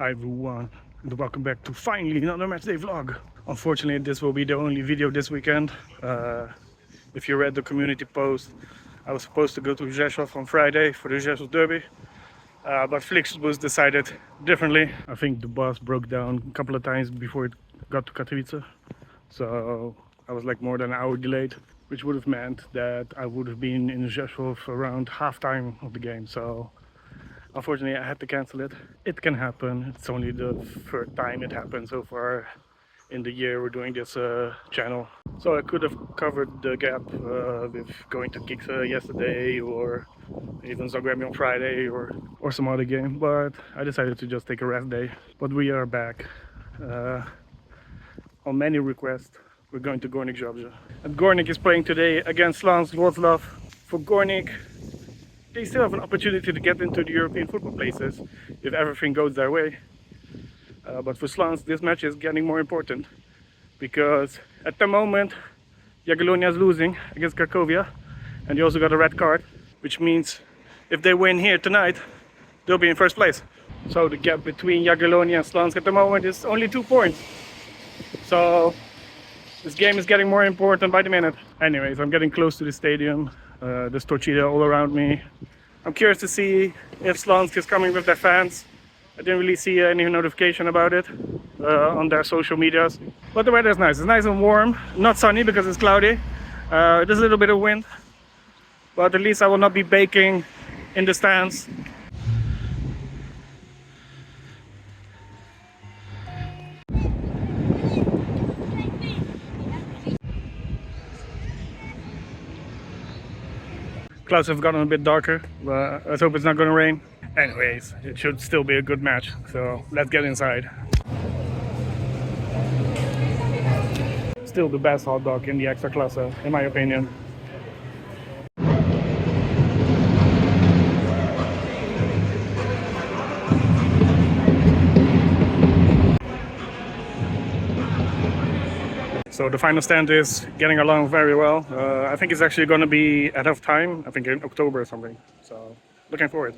Hi everyone, and welcome back to finally another matchday vlog. Unfortunately, this will be the only video this weekend. If you read the community post, I was supposed to go to Rzeszów on Friday for the Rzeszów derby, but Flixbus decided differently. I think the bus broke down a couple of times before it got to Katowice, so I was like more than an hour delayed, which would have meant that I would have been in Rzeszów around halftime of the game. So unfortunately, I had to cancel it. It can happen. It's only the third time it happened so far in the year we're doing this channel. So I could have covered the gap with going to gigs yesterday, or even Zagreb on Friday, or some other game, but I decided to just take a rest day. But we are back. On many requests, we're going to Górnik Zabrze. And Górnik is playing today against Śląsk Wrocław. For Górnik, they still have an opportunity to get into the European football places if everything goes their way. But for Śląsk, this match is getting more important because at the moment Jagiellonia is losing against Cracovia, and they also got a red card, which means if they win here tonight, they'll be in first place. So the gap between Jagiellonia and Śląsk at the moment is only 2 points. So this game is getting more important by the minute. Anyways, I'm getting close to the stadium. There's tortilla all around me. I'm curious to see if Śląsk is coming with their fans. I didn't really see any notification about it on their social medias. But the weather is nice. It's nice and warm. Not sunny because it's cloudy. There's a little bit of wind. But at least I will not be baking in the stands. Clouds have gotten a bit darker, but let's hope it's not going to rain. Anyways, it should still be a good match, so let's get inside. Still the best hot dog in the Ekstraklasa, in my opinion. So the final stand is getting along very well. I think it's actually going to be ahead of time. I think in October or something. So looking forward.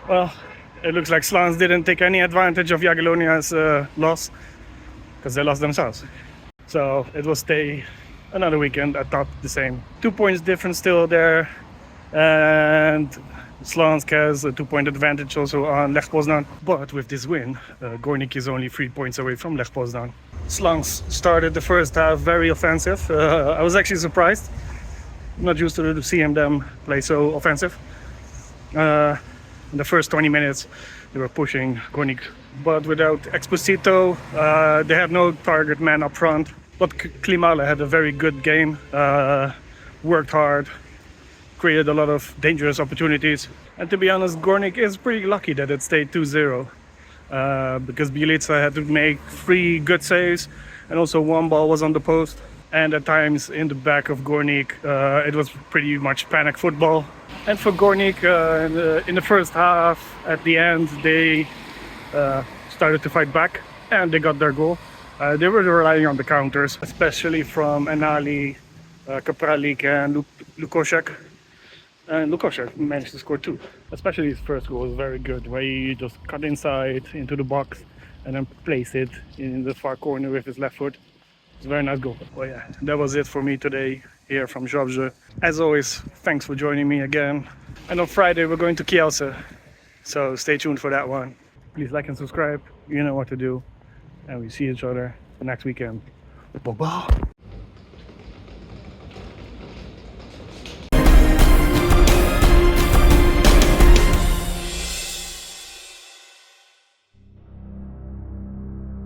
Well, it looks like Slans didn't take any advantage of Jagiellonia's loss because they lost themselves. So it will stay another weekend atop the same. 2 points difference still there, and Slansk has a 2-point advantage also on Lech Poznan. But with this win, Górnik is only 3 points away from Lech Poznan. Slansk started the first half very offensive. I was actually surprised. I'm not used to seeing them play so offensive. In the first 20 minutes, they were pushing Górnik, but without Exposito, they had no target man up front. But Klimale had a very good game, worked hard, created a lot of dangerous opportunities. And to be honest, Górnik is pretty lucky that it stayed 2-0, because Bielica had to make 3 good saves, and also 1 ball was on the post. And at times in the back of Górnik, it was pretty much panic football. And for Górnik, in the first half, at the end, they started to fight back and they got their goal. They were relying on the counters, especially from Enali, Kapralik and Lukoszek. And Lukoszek managed to score 2. Especially his first goal was very good, where he just cut inside into the box and then placed it in the far corner with his left foot. It's a very nice goal. Well, yeah, that was it for me today here from Zabrze. As always, thanks for joining me again. And on Friday we're going to Kielce, so stay tuned for that one. Please like and subscribe, you know what to do. And we see each other the next weekend. Bye-bye.